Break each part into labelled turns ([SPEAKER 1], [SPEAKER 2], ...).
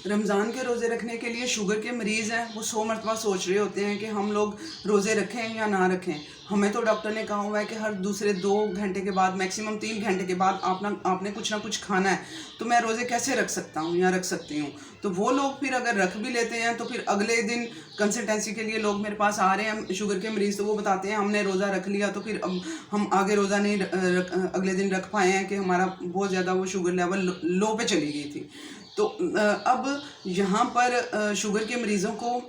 [SPEAKER 1] रमज़ान के रोज़े रखने के लिए शुगर के मरीज़ हैं वो 100 मरतबा सोच रहे होते हैं कि हम लोग रोज़े रखें या ना रखें। हमें तो डॉक्टर ने कहा हुआ है कि हर दूसरे 2 घंटे के बाद मैक्सिमम 3 घंटे के बाद आपने कुछ ना कुछ खाना है। तो मैं रोज़े कैसे रख सकता हूँ या रख सकती हूँ। तो वो लोग फिर अगर रख भी लेते हैं तो फिर अगले दिन कंसल्टेंसी के लिए लोग मेरे पास आ रहे हैं शुगर के मरीज़, तो वो बताते हैं हमने रोज़ा रख लिया तो फिर अब हम आगे रोज़ा नहीं अगले दिन रख पाए हैं कि हमारा बहुत ज़्यादा वो शुगर लेवल लो पे चली गई थी। तो अब यहाँ पर शुगर के मरीज़ों को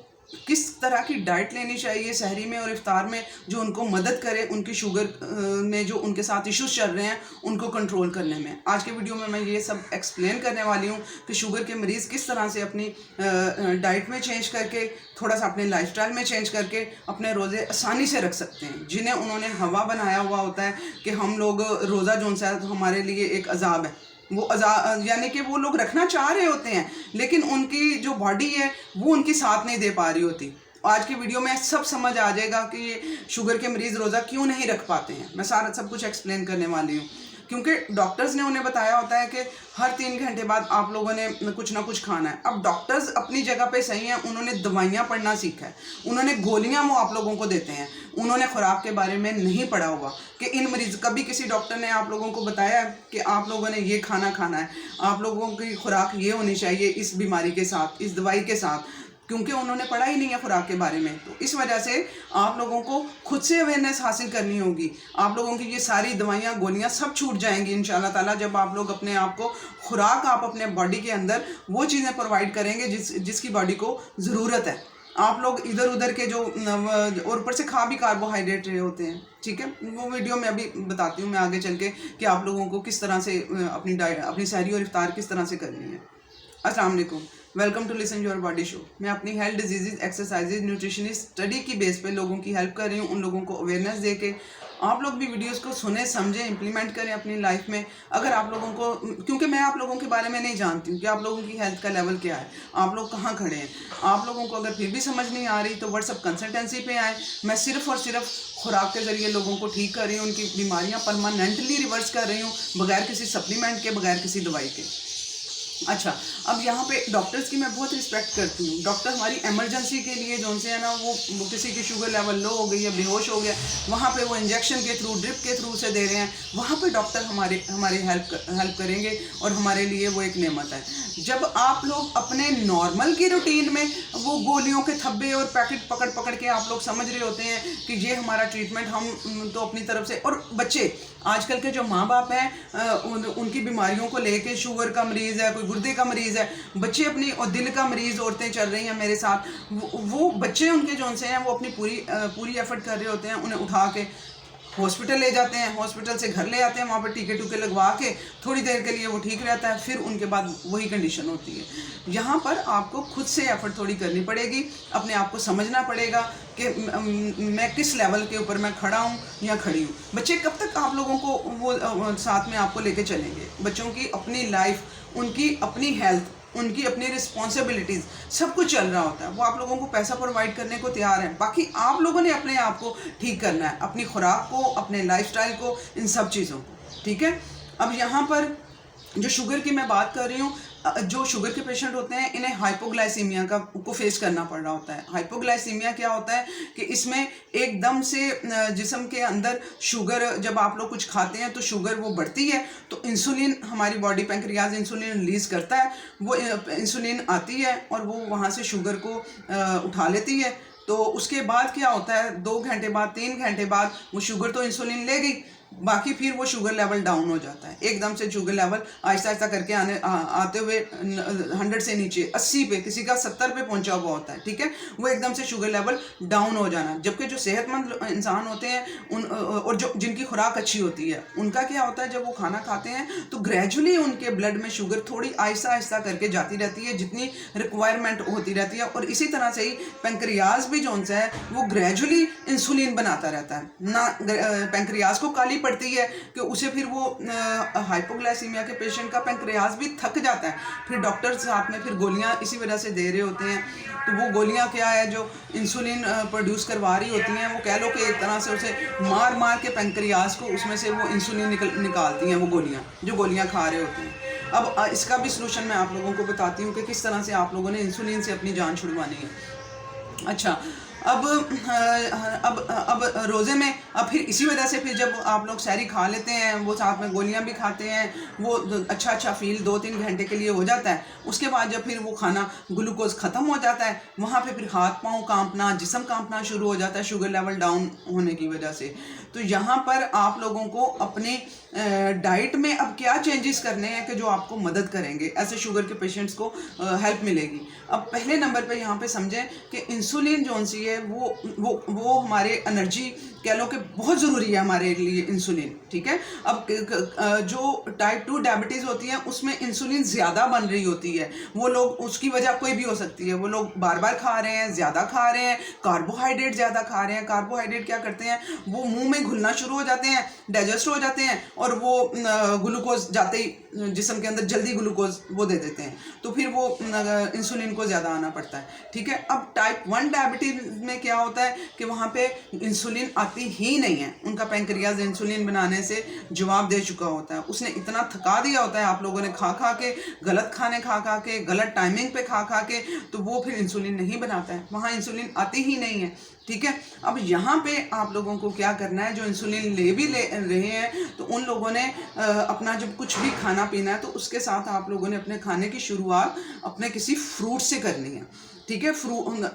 [SPEAKER 1] किस तरह की डाइट लेनी चाहिए सहरी में और इफ्तार में जो उनको मदद करे उनकी शुगर में जो उनके साथ इश्यूज चल रहे हैं उनको कंट्रोल करने में। आज के वीडियो में मैं ये सब एक्सप्लेन करने वाली हूँ कि शुगर के मरीज़ किस तरह से अपनी डाइट में चेंज करके, थोड़ा सा अपने लाइफस्टाइल में चेंज करके अपने रोज़े आसानी से रख सकते हैं, जिन्हें उन्होंने हवा बनाया हुआ होता है कि हम लोग रोज़ा जो सा है तो हमारे लिए एक अजाब है। वो यानी कि वो लोग रखना चाह रहे होते हैं लेकिन उनकी जो बॉडी है वो उनकी साथ नहीं दे पा रही होती। आज की वीडियो में सब समझ आ जाएगा कि ये शुगर के मरीज़ रोज़ा क्यों नहीं रख पाते हैं। मैं सारा सब कुछ एक्सप्लेन करने वाली हूँ क्योंकि डॉक्टर्स ने उन्हें बताया होता है कि हर 3 घंटे बाद आप लोगों ने कुछ ना कुछ खाना है। अब डॉक्टर्स अपनी जगह पे सही हैं, उन्होंने दवाइयाँ पढ़ना सीखा है, उन्होंने गोलियाँ वो आप लोगों को देते हैं, उन्होंने खुराक के बारे में नहीं पढ़ा हुआ कि इन मरीज़ कभी किसी डॉक्टर ने आप लोगों को बताया कि आप लोगों ने ये खाना खाना है, आप लोगों की खुराक ये होनी चाहिए इस बीमारी के साथ, इस दवाई के साथ, क्योंकि उन्होंने पढ़ा ही नहीं है खुराक के बारे में। तो इस वजह से आप लोगों को खुद से अवेयरनेस हासिल करनी होगी। आप लोगों की ये सारी दवाइयाँ गोलियाँ सब छूट जाएंगी इंशाल्लाह ताला जब आप लोग अपने आप को खुराक आप अपने बॉडी के अंदर वो चीज़ें प्रोवाइड करेंगे जिसकी बॉडी को ज़रूरत है। आप लोग इधर उधर के जो और ऊपर से खा भी कार्बोहाइड्रेट रहे होते हैं, ठीक है, वो वीडियो में अभी बताती हूँ मैं आगे चल के कि आप लोगों को किस तरह से अपनी डाइट, अपनी सहरी और इफ्तार किस तरह से करनी है। अस्सलाम वालेकुम, welcome to listen your body show. मैं अपनी health, diseases, exercises, nutritionist study की बेस पे लोगों की हेल्प कर रही हूँ, उन लोगों को अवेयरनेस दे के आप लोग भी वीडियोस को सुने, समझें, इंप्लीमेंट करें अपनी लाइफ में। अगर आप लोगों को, क्योंकि मैं आप लोगों के बारे में नहीं जानती हूँ कि आप लोगों की हेल्थ का लेवल क्या है, आप लोग कहाँ खड़े हैं। आप लोगों को अगर फिर भी समझ नहीं आ रही तो व्हाट्सअप कंसल्टेंसी पे आए। मैं सिर्फ और सिर्फ खुराक के ज़रिए लोगों को ठीक कर रही हूँ, उनकी बीमारियाँ परमानेंटली रिवर्स कर रही हूँ बगैर किसी सप्लीमेंट के, बगैर किसी दवाई के। अच्छा, अब यहाँ पे डॉक्टर्स की मैं बहुत रिस्पेक्ट करती हूँ। डॉक्टर हमारी इमरजेंसी के लिए जो से है ना वो किसी की शुगर लेवल लो हो गई है, बेहोश हो गया, वहाँ पे वो इंजेक्शन के थ्रू, ड्रिप के थ्रू से दे रहे हैं, वहाँ पे डॉक्टर हमारी हेल्प करेंगे और हमारे लिए वो एक नेमत है। जब आप लोग अपने नॉर्मल की रूटीन में वो गोलियों के थब्बे और पैकेट पकड़ के आप लोग समझ रहे होते हैं कि ये हमारा ट्रीटमेंट, हम तो अपनी तरफ से। और बच्चे आजकल के जो माँ बाप हैं उनकी बीमारियों को लेके, शुगर का मरीज़ है, कोई गुर्दे का मरीज़ है, बच्चे अपनी, और दिल का मरीज़ औरतें चल रही हैं मेरे साथ, वो बच्चे उनके जो से हैं वो अपनी पूरी एफर्ट कर रहे होते हैं, उन्हें उठा के हॉस्पिटल ले जाते हैं, हॉस्पिटल से घर ले आते हैं, वहाँ पर टीके टूके लगवा के थोड़ी देर के लिए वो ठीक रहता है, फिर उनके बाद वही कंडीशन होती है। यहाँ पर आपको खुद से एफर्ट थोड़ी करनी पड़ेगी, अपने आप को समझना पड़ेगा कि मैं किस लेवल के ऊपर मैं खड़ा हूँ या खड़ी हूँ। बच्चे कब तक आप लोगों को वो साथ में आपको लेके चलेंगे। बच्चों की अपनी लाइफ, उनकी अपनी हेल्थ, उनकी अपनी रिस्पॉन्सिबिलिटीज़, सब कुछ चल रहा होता है। वो आप लोगों को पैसा प्रोवाइड करने को तैयार है, बाकी आप लोगों ने अपने आप को ठीक करना है, अपनी खुराक को, अपने लाइफस्टाइल को, इन सब चीज़ों को, ठीक है। अब यहाँ पर जो शुगर की मैं बात कर रही हूँ, जो शुगर के पेशेंट होते हैं इन्हें हाइपोग्लाइसीमिया को फेस करना पड़ रहा होता है। हाइपोग्लाइसीमिया क्या होता है कि इसमें एकदम से जिस्म के अंदर शुगर, जब आप लोग कुछ खाते हैं तो शुगर वो बढ़ती है, तो इंसुलिन, हमारी बॉडी पैंक्रियाज इंसुलिन रिलीज़ करता है, वो इंसुलिन आती है और वो वहाँ से शुगर को उठा लेती है। तो उसके बाद क्या होता है, 2 घंटे बाद, 3 घंटे बाद वो शुगर तो इंसुलिन ले गई, बाकी फिर वो शुगर लेवल डाउन हो जाता है। एकदम से शुगर लेवल आहिस्ता आहिस्ता करके आते हुए 100 से नीचे 80 पे, किसी का 70 पे पहुंचा हुआ होता है, ठीक है, वो एकदम से शुगर लेवल डाउन हो जाना। जबकि जो सेहतमंद इंसान होते हैं और जो जिनकी खुराक अच्छी होती है, उनका क्या होता है, जब वो खाना खाते हैं तो ग्रेजुअली उनके ब्लड में शुगर थोड़ी आहिस्ता आहिस्ता करके जाती रहती है, जितनी रिक्वायरमेंट होती रहती है। और इसी तरह से ही पैंक्रियाज भी जो है वो ग्रेजुअली इंसुलिन बनाता रहता है ना। पैंक्रियाज को काली पड़ती है कि उसे फिर वो हाइपोग्लाइसीमिया के पेशेंट का पैंक्रियाज भी थक जाता है, फिर डॉक्टर साथ में फिर गोलियां इसी वजह से दे रहे होते हैं। तो वो गोलियां क्या है, जो इंसुलिन प्रोड्यूस करवा रही होती हैं, वो कह लो कि एक तरह से उसे मार के पैंक्रियाज को उसमें से वो इंसुलिन निकालती हैं, वो गोलियां जो गोलियां खा रहे होते हैं। अब इसका भी सलूशन मैं आप लोगों को बताती हूँ कि किस तरह से आप लोगों ने इंसुलिन से अपनी जान छुड़वानी है। अच्छा, अब रोज़े में अब फिर इसी वजह से फिर जब आप लोग सहरी खा लेते हैं, वो साथ में गोलियां भी खाते हैं, वो अच्छा फील 2-3 घंटे के लिए हो जाता है। उसके बाद जब फिर वो खाना ग्लूकोज ख़त्म हो जाता है, वहाँ पे फिर हाथ पाँव कांपना, जिस्म कांपना शुरू हो जाता है शुगर लेवल डाउन होने की वजह से। तो यहाँ पर आप लोगों को अपने डाइट में अब क्या चेंजेस करने हैं कि जो आपको मदद करेंगे, ऐसे शुगर के पेशेंट्स को हेल्प मिलेगी। अब पहले नंबर पे यहाँ पे समझें कि इंसुलिन जो सी है वो हमारे एनर्जी कह लो कि बहुत ज़रूरी है हमारे लिए इंसुलिन, ठीक है। अब जो टाइप 2 डायबिटीज़ होती है उसमें इंसुलिन ज़्यादा बन रही होती है, वो लोग उसकी वजह कोई भी हो सकती है, वो लोग बार बार खा रहे हैं, ज़्यादा खा रहे हैं, कार्बोहाइड्रेट ज़्यादा खा रहे हैं। कार्बोहाइड्रेट क्या करते हैं, वो मुंह में घुलना शुरू हो जाते हैं, डाइजेस्ट हो जाते हैं और वो ग्लूकोज जाते ही जिस्म के अंदर जल्दी ग्लूकोज वो दे देते हैं, तो फिर वो इंसुलिन को ज़्यादा आना पड़ता है, ठीक है। अब टाइप 1 डायबिटीज़ में क्या होता है कि वहाँ पे इंसुलिन आती ही नहीं है, उनका पैंक्रियाज इंसुलिन बनाने से जवाब दे चुका होता है, उसने इतना थका दिया होता है आप लोगों ने खा खा के, गलत खाने खा खा के, गलत टाइमिंग पे खा खा के, तो वो फिर इंसुलिन नहीं बनाता है, वहाँ इंसुलिन आती ही नहीं है, ठीक है। अब यहाँ पे आप लोगों को क्या करना है, जो इंसुलिन ले रहे हैं, तो उन लोगों ने अपना जब कुछ भी खाना पीना है तो उसके साथ आप लोगों ने अपने खाने की शुरुआत अपने किसी फ्रूट से करनी है, ठीक है।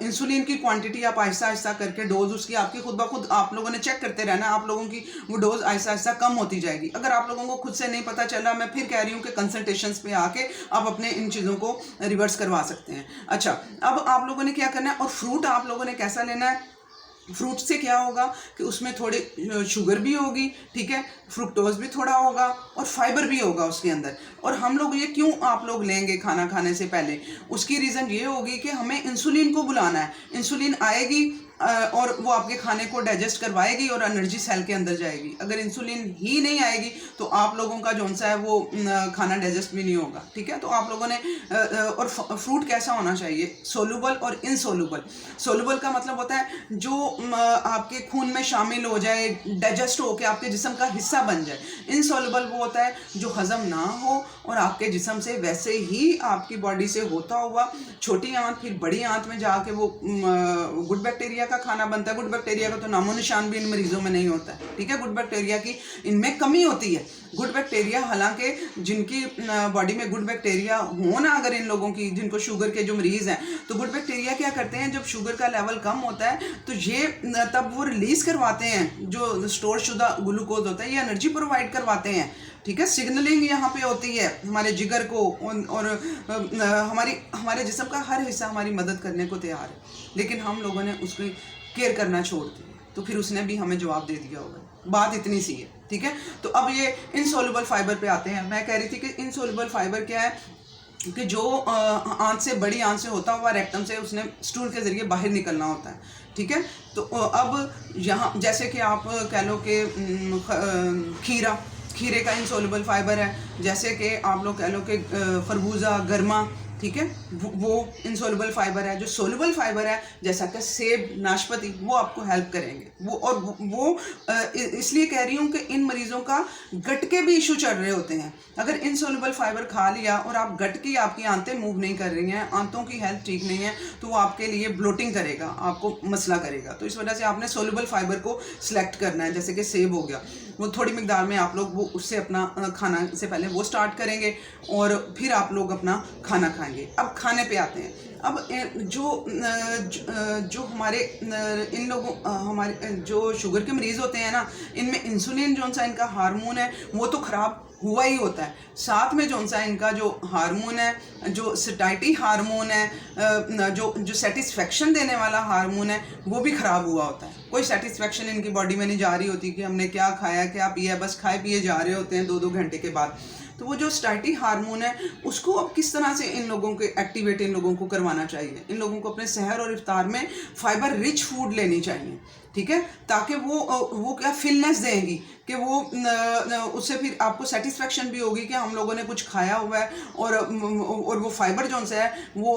[SPEAKER 1] इंसुलिन की क्वांटिटी आप आहिस्ता आहिस्ता करके डोज उसकी आपकी खुद ब खुद आप लोगों ने चेक करते रहना, आप लोगों की वो डोज आहिस्ता आहिस्ता कम होती जाएगी। अगर आप लोगों को खुद से नहीं पता चल रहा, मैं फिर कह रही हूँ कि कंसल्टेशंस पे आके आप अपने इन चीज़ों को रिवर्स करवा सकते हैं। अच्छा, अब आप लोगों ने क्या करना है, और फ्रूट आप लोगों ने कैसा लेना है, फ्रूट से क्या होगा कि उसमें थोड़ी शुगर भी होगी, ठीक है, फ्रुक्टोज भी थोड़ा होगा और फाइबर भी होगा उसके अंदर। और हम लोग ये क्यों आप लोग लेंगे खाना खाने से पहले, उसकी रीज़न ये होगी कि हमें इंसुलिन को बुलाना है, इंसुलिन आएगी और वो आपके खाने को डाइजेस्ट करवाएगी और एनर्जी सेल के अंदर जाएगी। अगर इंसुलिन ही नहीं आएगी तो आप लोगों का जो सा है वो खाना डाइजेस्ट भी नहीं होगा, ठीक है। तो आप लोगों ने और फ्रूट कैसा होना चाहिए, सोलुबल और इनसोलुबल। सोलुबल का मतलब होता है जो आपके खून में शामिल हो जाए, डाइजेस्ट हो के आपके जिस्म का हिस्सा बन जाए। इनसोलुबल वो होता है जो हजम ना हो और आपके जिस्म से वैसे ही आपकी बॉडी से होता हुआ छोटी आंत फिर बड़ी आंत में जाके वो गुड बैक्टीरिया का खाना बनता है। गुड बैक्टीरिया का तो नामो निशान भी इन मरीजों में नहीं होता है, ठीक है। गुड बैक्टीरिया की इनमें कमी होती है। गुड बैक्टीरिया, हालांकि जिनकी बॉडी में गुड बैक्टीरिया हो ना, अगर इन लोगों की जिनको शुगर के जो मरीज हैं, तो गुड बैक्टीरिया क्या करते हैं, जब शुगर का लेवल कम होता है तो ये तब वो रिलीज करवाते हैं, जो स्टोर शुदा ग्लूकोज होता है ये एनर्जी प्रोवाइड करवाते हैं, ठीक है। सिग्नलिंग यहाँ पे होती है हमारे जिगर को और हमारे जिस्म का हर हिस्सा हमारी मदद करने को तैयार है, लेकिन हम लोगों ने उसकी केयर करना छोड़ दिया, तो फिर उसने भी हमें जवाब दे दिया होगा। बात इतनी सी है, ठीक है। तो अब ये इनसोलुबल फाइबर पे आते हैं। मैं कह रही थी कि इनसोलुबल फाइबर क्या है कि जो आंत से, बड़ी आंत से होता हुआ रेक्टम से उसने स्टूल के जरिए बाहर निकलना होता है, ठीक है। तो अब यहाँ जैसे कि आप कह लो कि खीरे का इनसोलुबल फाइबर है, जैसे कि आप लोग कह लो कि खरबूजा, गरमा, ठीक है, वो इनसोलुबल फाइबर है। जो सोलुबल फाइबर है जैसा कि सेब, नाशपाती, वो आपको हेल्प करेंगे। वो इसलिए कह रही हूँ कि इन मरीजों का गट के भी इशू चल रहे होते हैं। अगर इनसोलुबल फाइबर खा लिया और आप गट की, आपकी आंतें मूव नहीं कर रही हैं, आंतों की हेल्थ ठीक नहीं है, तो वो आपके लिए ब्लोटिंग करेगा, आपको मसला करेगा। तो इस वजह से आपने सोलुबल फाइबर को सिलेक्ट करना है। जैसे कि सेब हो गया, वो थोड़ी मिकदार में आप लोग वो उससे अपना खाना से पहले वो स्टार्ट करेंगे और फिर आप लोग अपना खाना खाएंगे। अब खाने पे आते हैं। अब जो हमारे इन लोगों हमारे जो शुगर के मरीज़ होते हैं ना, इनमें इंसुलिन जो सा इनका हार्मोन है वो तो ख़राब हुआ ही होता है, साथ में जो सा इनका जो हार्मोन है, जो सटाइटी हार्मोन है, जो सेटिस्फेक्शन देने वाला हार्मोन है, वो भी ख़राब हुआ होता है। कोई सेटिस्फेक्शन इनकी बॉडी में नहीं जा रही होती कि हमने क्या खाया, क्या पिया, बस खाए पिए जा रहे होते हैं 2-2 घंटे के बाद। तो वो जो सटाइटी हार्मोन है उसको अब किस तरह से इन लोगों के एक्टिवेट इन लोगों को करवाना चाहिए। इन लोगों को अपने सहर और इफ्तार में फाइबर रिच फूड लेनी चाहिए, ठीक है, ताकि वो क्या फिलनेस देंगी कि वो उससे फिर आपको सेटिस्फेक्शन भी होगी कि हम लोगों ने कुछ खाया हुआ है, और वो फाइबर जो सा है वो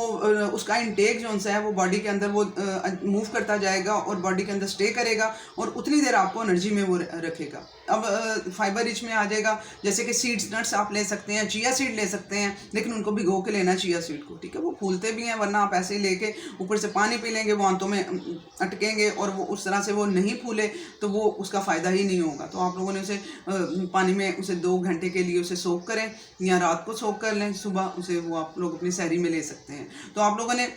[SPEAKER 1] उसका इंटेक जो सा है वो बॉडी के अंदर वो मूव करता जाएगा और बॉडी के अंदर स्टे करेगा और उतनी देर आपको एनर्जी में वो रखेगा। अब फाइबर रिच में आ जाएगा, जैसे कि सीड्स नट्स आप ले सकते हैं, चिया सीड ले सकते हैं, लेकिन उनको भिगो के लेना चिया सीड को, ठीक है, वो फूलते भी हैं, वरना आप ऐसे ही लेके ऊपर से पानी पी लेंगे, वो आंतों में अटकेंगे और वो उस तरह से वो नहीं फूले तो वो उसका फ़ायदा ही नहीं होगा। तो आप लोगों ने उसे पानी में उसे 2 घंटे के लिए उसे सोक करें या रात को सोक कर लें, सुबह उसे वो आप लोग अपनी सहरी में ले सकते हैं। तो आप लोगों ने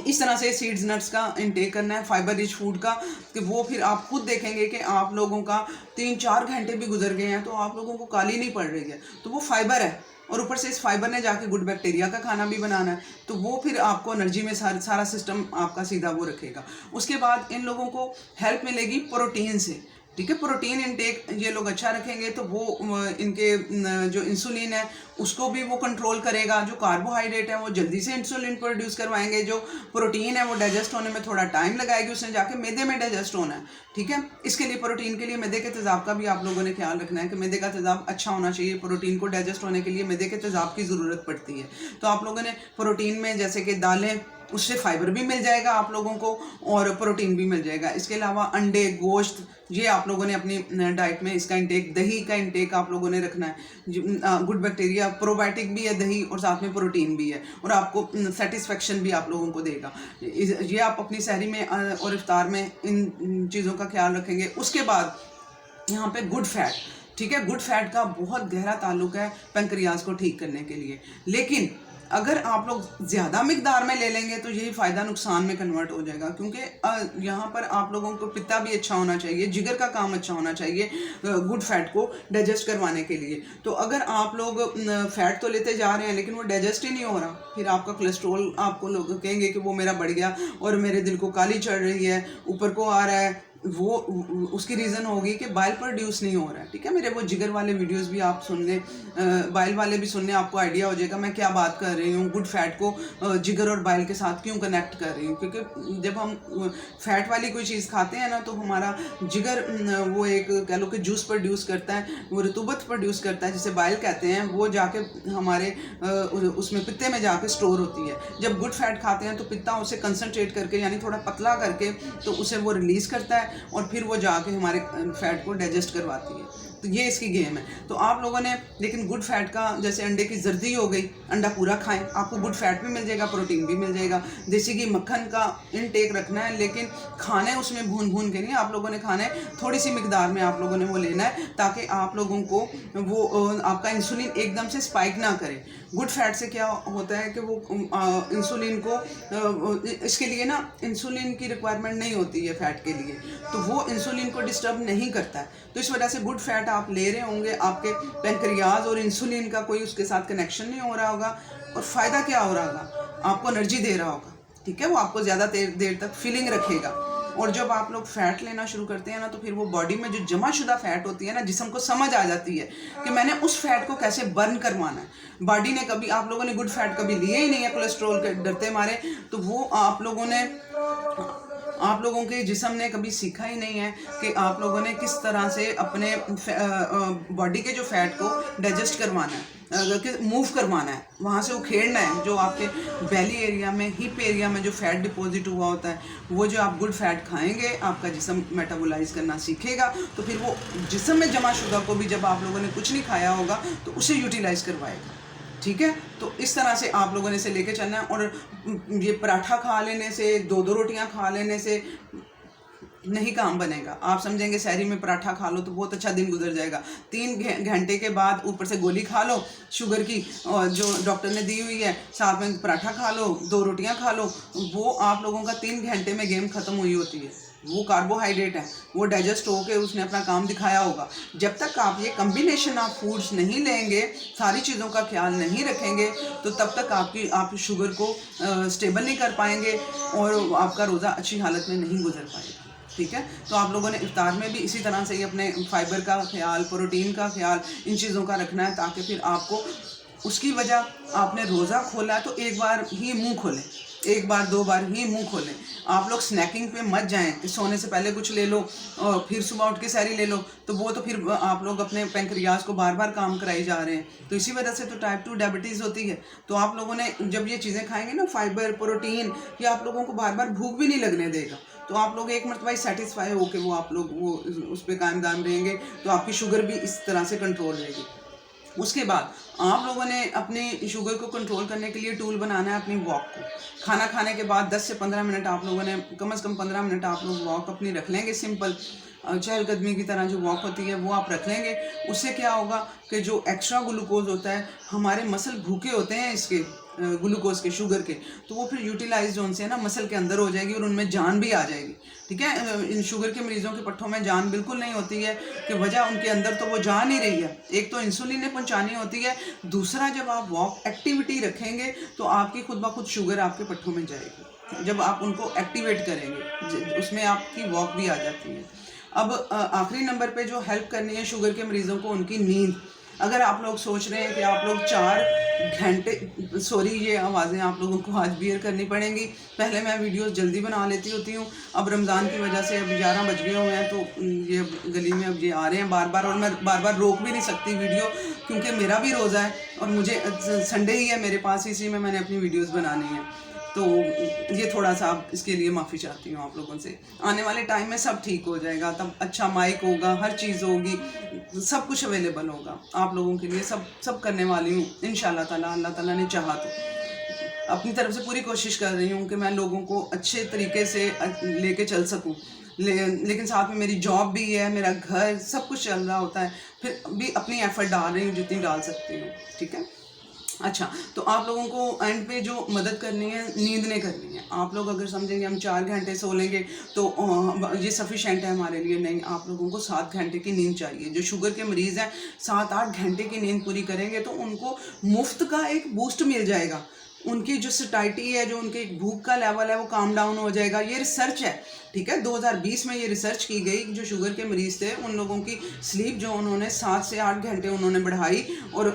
[SPEAKER 1] इस तरह से सीड्स नट्स का इंटेक करना है, फाइबर रिच फूड का, कि वो फिर आप खुद देखेंगे कि आप लोगों का 3-4 घंटे भी गुजर गए हैं तो आप लोगों को काली नहीं पड़ रही है, तो वो फाइबर है। और ऊपर से इस फाइबर ने जाके गुड बैक्टीरिया का खाना भी बनाना है, तो वो फिर आपको एनर्जी में सारा सिस्टम आपका सीधा वो रखेगा। उसके बाद इन लोगों को हेल्प मिलेगी प्रोटीन से, ठीक है, प्रोटीन इंटेक ये लोग अच्छा रखेंगे तो वो इनके जो इंसुलिन है उसको भी वो कंट्रोल करेगा, जो कार्बोहाइड्रेट है वो जल्दी से इंसुलिन प्रोड्यूस करवाएंगे, जो प्रोटीन है वो डाइजेस्ट होने में थोड़ा टाइम लगाएगी, उसने जाके मैदे में डाइजेस्ट होना है, ठीक है। इसके लिए प्रोटीन के लिए मैदे के तेज़ाब का भी आप लोगों ने ख्याल रखना है कि मैदे का तेज़ाब अच्छा होना चाहिए, प्रोटीन को डाइजेस्ट होने के लिए मैदे के तेज़ाब की ज़रूरत पड़ती है। तो आप लोगों ने प्रोटीन में जैसे कि दालें, उससे फाइबर भी मिल जाएगा आप लोगों को और प्रोटीन भी मिल जाएगा। इसके अलावा अंडे, गोश्त, ये आप लोगों ने अपनी डाइट में इसका इंटेक, दही का इंटेक आप लोगों ने रखना है। गुड बैक्टीरिया प्रोबायोटिक भी है दही और साथ में प्रोटीन भी है और आपको सेटिस्फेक्शन भी आप लोगों को देगा। ये आप अपनी सहरी में और इफ्तार में इन चीज़ों का ख्याल रखेंगे। उसके बाद यहाँ पे गुड फैट, ठीक है, गुड फैट का बहुत गहरा ताल्लुक है पेंक्रियाज को ठीक करने के लिए, लेकिन अगर आप लोग ज़्यादा मिकदार में ले लेंगे तो यही फ़ायदा नुकसान में कन्वर्ट हो जाएगा, क्योंकि यहाँ पर आप लोगों को पित्ता भी अच्छा होना चाहिए, जिगर का काम अच्छा होना चाहिए गुड फैट को डाइजेस्ट करवाने के लिए। तो अगर आप लोग फ़ैट तो लेते जा रहे हैं लेकिन वो डाइजेस्ट ही नहीं हो रहा, फिर आपका कोलेस्ट्रॉल, आपको लोग कहेंगे कि वो मेरा बढ़ गया और मेरे दिल को काली चढ़ रही है, ऊपर को आ रहा है, वो उसकी रीज़न होगी कि बाइल प्रोड्यूस नहीं हो रहा है, ठीक है। मेरे वो जिगर वाले वीडियोस भी आप सुन लें, बाइल वाले भी सुनने, आपको आइडिया हो जाएगा मैं क्या बात कर रही हूँ, गुड फैट को जिगर और बाइल के साथ क्यों कनेक्ट कर रही हूँ। क्योंकि जब हम फैट वाली कोई चीज़ खाते हैं ना तो हमारा जिगर वो एक कह लो कि जूस प्रोड्यूस करता है, वो रतूबत प्रोड्यूस करता है जिसे बाइल कहते हैं, वो जाके हमारे उसमें पित्ते में जाके स्टोर होती है। जब गुड फैट खाते हैं तो पित्ता उसे कंसनट्रेट करके यानी थोड़ा पतला करके तो उसे वो रिलीज़ करता है और फिर वो जाके हमारे फैट को डाइजेस्ट करवाती है। तो ये इसकी गेम है। तो आप लोगों ने लेकिन गुड फैट का, जैसे अंडे की जर्दी हो गई, अंडा पूरा खाएं, आपको गुड फैट भी मिल जाएगा, प्रोटीन भी मिल जाएगा। देसी घी, मक्खन का इनटेक रखना है, लेकिन खाने उसमें भून भून के नहीं, आप लोगों ने खाने थोड़ी सी मिकदार में आप लोगों ने वो लेना है, ताकि आप लोगों को वो आपका इंसुलिन एकदम से स्पाइक ना करे। गुड फैट से क्या होता है कि वो इंसुलिन को, इसके लिए ना इंसुलिन की रिक्वायरमेंट नहीं होती है फैट के लिए, तो वो इंसुलिन को डिस्टर्ब नहीं करता है। तो इस वजह से गुड फैट आप ले रहे होंगे, आपके पेंक्रियाज और इंसुलिन का कोई उसके साथ कनेक्शन नहीं हो रहा होगा, और फ़ायदा क्या हो रहा होगा, आपको एनर्जी दे रहा होगा, ठीक है, वो आपको ज़्यादा देर तक फीलिंग रखेगा। और जब आप लोग फ़ैट लेना शुरू करते हैं ना तो फिर वो बॉडी में जो जमा शुदा फ़ैट होती है ना, जिस्म को समझ आ जाती है कि मैंने उस फैट को कैसे बर्न करवाना है। बॉडी ने कभी, आप लोगों ने गुड फैट कभी लिए ही नहीं है कोलेस्ट्रॉल के डरते मारे, तो वो आप लोगों के जिस्म ने कभी सीखा ही नहीं है कि आप लोगों ने किस तरह से अपने बॉडी के जो फैट को डाइजेस्ट करवाना है, मूव करवाना है, वहाँ से उखेड़ना है। जो आपके बेली एरिया में, हिप एरिया में जो फैट डिपॉजिट हुआ होता है, वो जो आप गुड फैट खाएंगे, आपका जिस्म मेटाबोलाइज करना सीखेगा, तो फिर वो जिस्म में जमा शुदा को भी जब आप लोगों ने कुछ नहीं खाया होगा तो उसे यूटिलाइज करवाएगा, ठीक है। तो इस तरह से आप लोगों ने इसे लेके चलना है। और ये पराठा खा लेने से, 2-2 रोटियां खा लेने से नहीं काम बनेगा। आप समझेंगे सहरी में पराठा खा लो तो बहुत अच्छा दिन गुजर जाएगा, 3 घंटे के बाद ऊपर से गोली खा लो शुगर की और जो डॉक्टर ने दी हुई है, साथ में पराठा खा लो, 2 रोटियां खा लो, वो आप लोगों का 3 घंटे में गेम ख़त्म हुई होती है। वो कार्बोहाइड्रेट है, वो डाइजेस्ट होकर उसने अपना काम दिखाया होगा। जब तक आप ये कम्बिनेशन ऑफ फूड्स नहीं लेंगे, सारी चीज़ों का ख्याल नहीं रखेंगे, तो तब तक आप शुगर को स्टेबल नहीं कर पाएंगे और आपका रोज़ा अच्छी हालत में नहीं गुजर पाएगा, ठीक है। तो आप लोगों ने इफ्तार में भी इसी तरह से ही अपने फाइबर का ख्याल, प्रोटीन का ख्याल, इन चीज़ों का रखना है, ताकि फिर आपको उसकी वजह आपने रोज़ा खोला तो एक बार ही मुंह खोलें, एक बार दो बार ही मुंह खोलें। आप लोग स्नैकिंग पे मत जाएं कि सोने से पहले कुछ ले लो और फिर सुबह उठ के सहरी ले लो, तो वो तो फिर आप लोग अपने पैंक्रियाज को बार बार काम कराई जा रहे हैं, तो इसी वजह से तो टाइप 2 डायबिटीज़ होती है। तो आप लोगों ने जब ये चीज़ें खाएंगे ना, फाइबर, प्रोटीन, ये आप लोगों को बार बार भूख भी नहीं लगने देगा। तो आप लोग एक मरतबा सेटिस्फाई होकर वो आप लोग वो उस पर कायम दाम रहेंगे, तो आपकी शुगर भी इस तरह से कंट्रोल रहेगी। उसके बाद आप लोगों ने अपनी शुगर को कंट्रोल करने के लिए टूल बनाना है अपनी वॉक को। खाना खाने के बाद 10 से 15 मिनट आप लोगों ने, कम से कम 15 मिनट आप लोग वॉक अपनी रख लेंगे। सिंपल चहलकदमी की तरह जो वॉक होती है वो आप रख लेंगे। उससे क्या होगा कि जो एक्स्ट्रा ग्लूकोज होता है, हमारे मसल भूखे होते हैं इसके ग्लूकोज के, शुगर के, तो वो फिर यूटिलाइज जो उनसे है ना मसल के अंदर हो जाएगी और उनमें जान भी आ जाएगी। ठीक है, इन शुगर के मरीजों के पट्ठों में जान बिल्कुल नहीं होती है कि वजह उनके अंदर तो वो जा नहीं रही है। एक तो इंसुलिन ने पहुंचानी होती है, दूसरा जब आप वॉक एक्टिविटी रखेंगे तो आपकी खुद ब खुद शुगर आपके पट्ठों में जाएगी। जब आप उनको एक्टिवेट करेंगे उसमें आपकी वॉक भी आ जाती है। अब आखिरी नंबर पे जो हेल्प करनी है शुगर के मरीजों को, उनकी नींद। अगर आप लोग सोच रहे हैं कि आप लोग 4 घंटे, सॉरी ये आवाज़ें आप लोगों को आज बियर करनी पड़ेंगी, पहले मैं वीडियोस जल्दी बना लेती होती हूँ, अब रमज़ान की वजह से अब 11 बज गए हुए हैं, तो ये गली में अब ये आ रहे हैं बार बार, और मैं बार बार रोक भी नहीं सकती वीडियो, क्योंकि मेरा भी रोज़ा है और मुझे संडे ही है मेरे पास, इसी में मैंने अपनी वीडियोज़ बनानी है। तो ये थोड़ा सा आप इसके लिए माफ़ी चाहती हूँ आप लोगों से। आने वाले टाइम में सब ठीक हो जाएगा, तब अच्छा माइक होगा, हर चीज़ होगी, सब कुछ अवेलेबल होगा आप लोगों के लिए, सब करने वाली हूँ इंशाल्लाह ताला। अल्लाह ताला ने चाहा तो अपनी तरफ से पूरी कोशिश कर रही हूँ कि मैं लोगों को अच्छे तरीके से लेके चल सकूँ, लेकिन साथ में मेरी जॉब भी है, मेरा घर, सब कुछ चल रहा होता है, फिर भी अपनी एफर्ट डाल रही हूँ जितनी डाल सकती हूँ। ठीक है, अच्छा, तो आप लोगों को एंड पे जो मदद करनी है, नींद ने करनी है। आप लोग अगर समझेंगे हम 4 घंटे सो लेंगे तो ये सफिशेंट है हमारे लिए, नहीं, आप लोगों को 7 घंटे की नींद चाहिए। जो शुगर के मरीज़ हैं 7-8 घंटे की नींद पूरी करेंगे तो उनको मुफ्त का एक बूस्ट मिल जाएगा, उनकी जो सटाइटी है, जो उनके भूख का लेवल है वो काम डाउन हो जाएगा। ये रिसर्च है, ठीक है, 2020 में ये रिसर्च की गई। जो शुगर के मरीज़ थे उन लोगों की स्लीप जो उन्होंने 7 से 8 घंटे उन्होंने बढ़ाई, और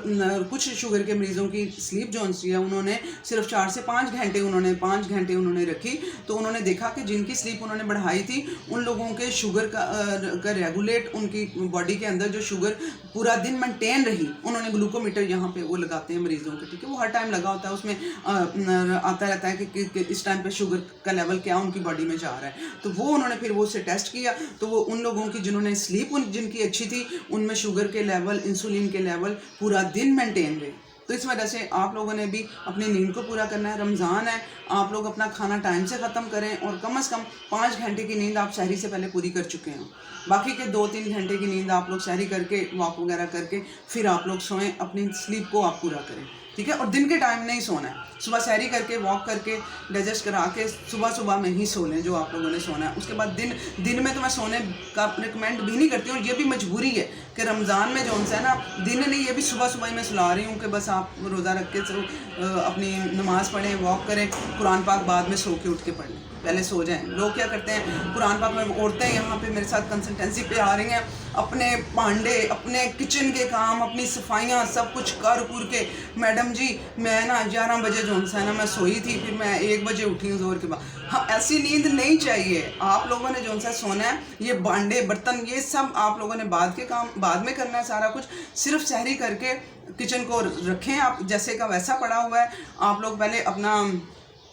[SPEAKER 1] कुछ शुगर के मरीज़ों की स्लीप जो है उन्होंने सिर्फ 4 से 5 घंटे उन्होंने रखी। तो उन्होंने देखा कि जिनकी स्लीप उन्होंने बढ़ाई थी उन लोगों के शुगर का रेगुलेट, उनकी बॉडी के अंदर जो शुगर पूरा दिन मेंटेन रही। उन्होंने ग्लूकोमीटर यहाँ पे वो लगाते हैं मरीज़ों के, ठीक है, वो हर टाइम लगा होता है, उसमें आता रहता है कि इस टाइम पे शुगर का लेवल क्या उनकी बॉडी में जा रहा है। तो वो उन्होंने फिर वो उससे टेस्ट किया, तो वो उन लोगों की जिन्होंने स्लीप जिनकी अच्छी थी, उनमें शुगर के लेवल, इंसुलिन के लेवल पूरा दिन मेंटेन रहे। तो इस वजह से आप लोगों ने भी अपनी नींद को पूरा करना है। रमज़ान है, आप लोग अपना खाना टाइम से ख़त्म करें, और कम से कम 5 घंटे की नींद आप सहरी से पहले पूरी कर चुके हैं। बाकी के 2-3 घंटे की नींद आप लोग सहरी करके, वॉक वगैरह करके फिर आप लोग सोएं, अपनी स्लीप को आप पूरा करें, ठीक है। और दिन के टाइम नहीं सोना है, सुबह सहरी करके, वॉक करके, डाइजेस्ट करा के सुबह में ही सो लें जो आप लोगों ने सोना है। उसके बाद दिन में तो मैं सोने का रिकमेंड भी नहीं करती हूँ, ये भी मजबूरी है कि रमज़ान में जो है ना, दिन नहीं, ये भी सुबह ही मैं सुला रही हूँ कि बस आप रोज़ा रख के अपनी नमाज़ पढ़ें, वॉक करें, कुरान पाक बाद में सो के उठ के पढ़ लें, पहले सो जाएं। लोग क्या करते हैं, कुरान पाक में औरतें यहाँ पे मेरे साथ कंसल्टेंसी पे आ रही हैं, अपने भांडे, अपने किचन के काम, अपनी सफाइयाँ सब कुछ कर के, मैडम जी मैं ना 11 बजे जो है ना मैं सोई थी, फिर मैं 1 बजे उठी हूँ ज़ोर के बाद। हाँ, ऐसी नींद नहीं चाहिए। आप लोगों ने जो सा सोना है, ये भांडे बर्तन ये सब आप लोगों ने बाद के काम बाद में करना है, सारा कुछ सिर्फ सहरी करके किचन को रखें, आप जैसे का वैसा पड़ा हुआ है। आप लोग पहले अपना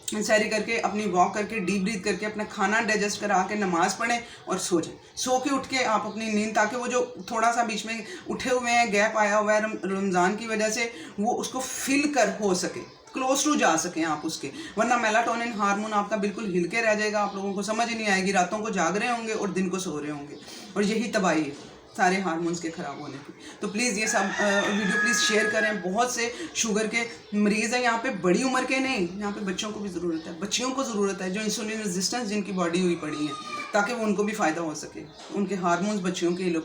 [SPEAKER 1] सहरी करके, अपनी वॉक करके, डीप ब्रीथ करके, अपना खाना डाइजेस्ट करा के नमाज पढ़ें और सो जाएं। सो के उठ के आप अपनी नींद, ताकि वो जो थोड़ा सा बीच में उठे हुए हैं, गैप आया हुआ है रमज़ान की वजह से, वो उसको फिल कर हो सके, क्लोज टू जा सकें आप उसके, वरना मेलाटोनिन हार्मोन आपका बिल्कुल हिल के रह जाएगा। आप लोगों को समझ ही नहीं आएगी, रातों को जाग रहे होंगे और दिन को सो रहे होंगे, और यही तबाही है सारे हार्मोन्स के ख़राब होने की। तो प्लीज़ ये सब वीडियो प्लीज़ शेयर करें। बहुत से शुगर के मरीज़ हैं यहाँ पे, बड़ी उम्र के नहीं, यहाँ पे बच्चों को भी ज़रूरत है, बच्चियों को ज़रूरत है जो इंसुलिन रेजिस्टेंस जिनकी बॉडी हुई पड़ी है, ताकि वो उनको भी फ़ायदा हो सके। उनके हार्मोन्स बच्चियों के हिले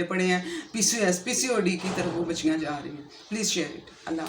[SPEAKER 1] पड़े हैं, PCOD की तरफ वो बच्चियाँ जा रही हैं। Please share it. अल्लाह।